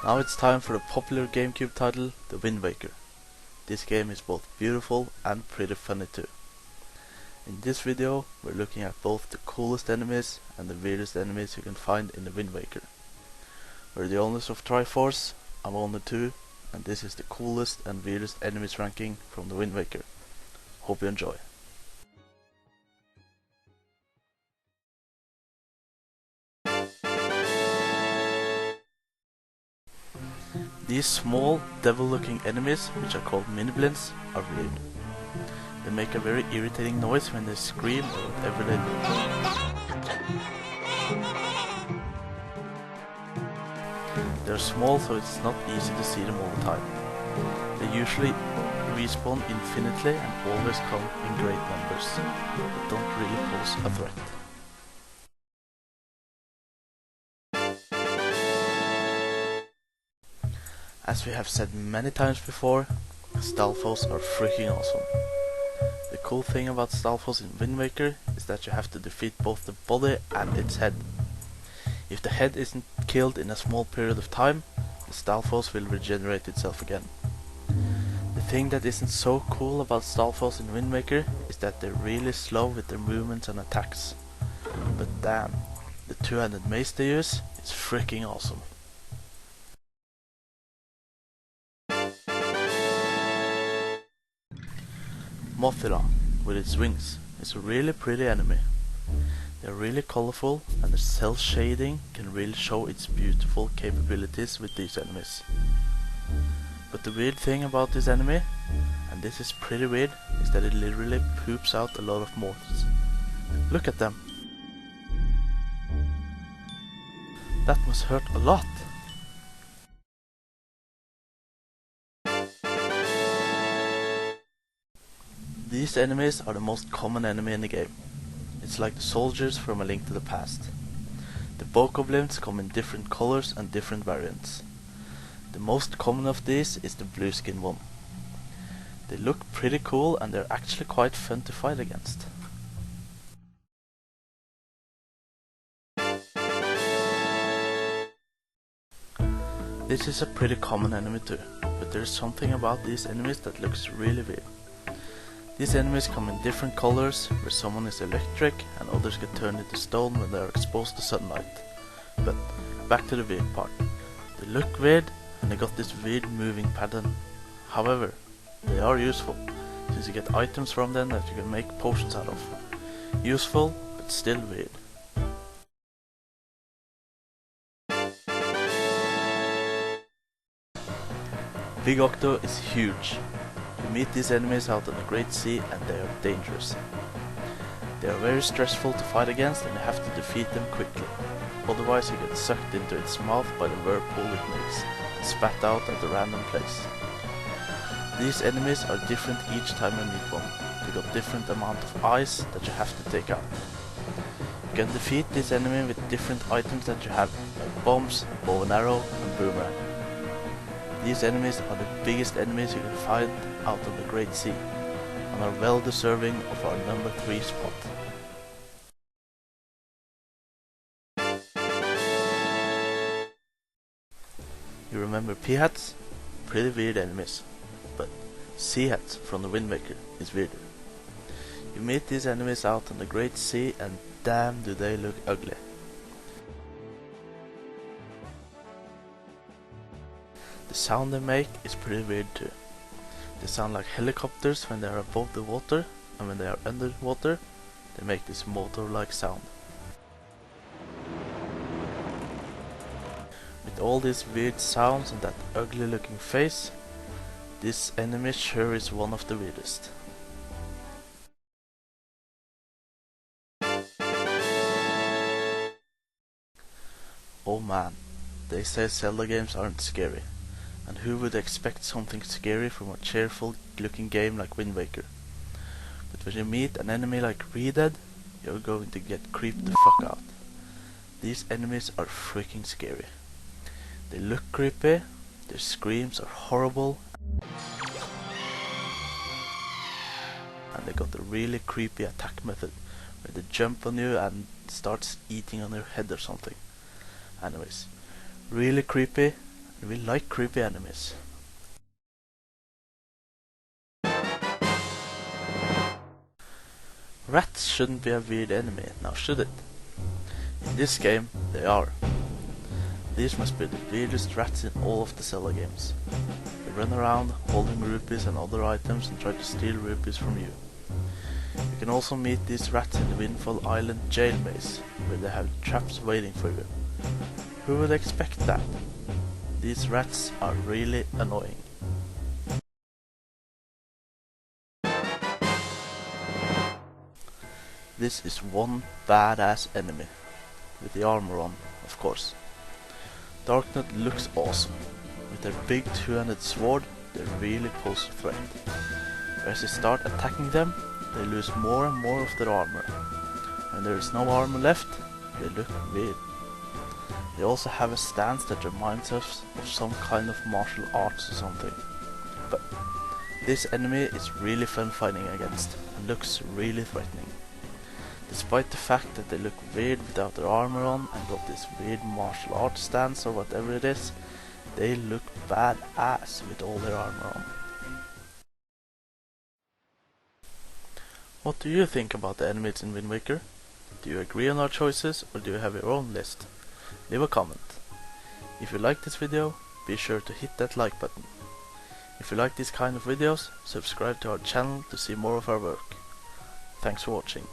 Now it's time for the popular GameCube title, The Wind Waker. This game is both beautiful and pretty funny too. In this video we're looking at both the coolest enemies and the weirdest enemies you can find in The Wind Waker. We're the owners of Triforce, I'm owner 2, and this is the coolest and weirdest enemies ranking from The Wind Waker. Hope you enjoy. These small, devil-looking enemies, which are called mini-Blitz, are weird. They make a very irritating noise when they scream or whatever they do. They're small, so it's not easy to see them all the time. They usually respawn infinitely and always come in great numbers, but don't really pose a threat. As we have said many times before, Stafos are freaking awesome. The cool thing about Stafos in Wind Waker is that you have to defeat both the body and its head. If the head isn't killed in a small period of time, the Stafos will regenerate itself again. The thing that isn't so cool about Stafos in Wind Waker is that they're really slow with their movements and attacks. But damn, the two-handed mace they use is freaking awesome. Moff with its wings is a really pretty enemy. They are really colorful and the cell shading can really show its beautiful capabilities with these enemies. But the weird thing about this enemy, and this is pretty weird, is that it literally poops out a lot of morphs. Look at them. That must hurt a lot. These enemies are the most common enemy in the game. It's like the soldiers from A Link to the Past. The bokoblins come in different colors and different variants. The most common of these is the blue skin one. They look pretty cool and they're actually quite fun to fight against. This is a pretty common enemy too, but there's something about these enemies that looks really weird. These enemies come in different colors, where someone is electric and others get turned into stone when they are exposed to sunlight. But back to the weird part. They look weird and they got this weird moving pattern. However, they are useful, since you get items from them that you can make potions out of. Useful, but still weird. Big Octo is huge. You meet these enemies out on the Great Sea and they are dangerous. They are very stressful to fight against and you have to defeat them quickly. Otherwise you get sucked into its mouth by the whirlpool it makes and spat out at a random place. These enemies are different each time you meet one. They got different amount of eyes that you have to take out. You can defeat this enemy with different items that you have, like bombs, bow and arrow and boomerang. These enemies are the biggest enemies you can find out of the Great Sea, and are well deserving of our number 3 spot. You remember P-hats? Pretty weird enemies, but C-hats from the Wind Waker is weirder. You meet these enemies out on the Great Sea and damn do they look ugly. The sound they make is pretty weird too. They sound like helicopters when they are above the water, and when they are underwater, they make this motor-like sound. With all these weird sounds and that ugly looking face, this enemy sure is one of the weirdest. Oh man, they say Zelda games aren't scary. And who would expect something scary from a cheerful looking game like Wind Waker? But when you meet an enemy like Red, you're going to get creeped the fuck out. These enemies are freaking scary. They look creepy, their screams are horrible, and they got a really creepy attack method where they jump on you and starts eating on your head or something. Anyways, really creepy, and we like creepy enemies. Rats shouldn't be a weird enemy, now should it? In this game, they are. These must be the weirdest rats in all of the Zelda games. They run around holding rupees and other items and try to steal rupees from you. You can also meet these rats in the Windfall Island jail maze, where they have traps waiting for you. Who would expect that? These rats are really annoying. This is one badass enemy, with the armor on, of course. Darknet looks awesome. With their big two-handed sword, they really pose a threat. As you start attacking them, they lose more and more of their armor. When there is no armor left, they look weird. They also have a stance that reminds us of some kind of martial arts or something. But this enemy is really fun fighting against, and looks really threatening. Despite the fact that they look weird without their armor on and got this weird martial arts stance or whatever it is, they look badass with all their armor on. What do you think about the enemies in Wind Waker? Do you agree on our choices, or do you have your own list? Leave a comment. If you like this video, be sure to hit that like button. If you like these kind of videos, subscribe to our channel to see more of our work. Thanks for watching.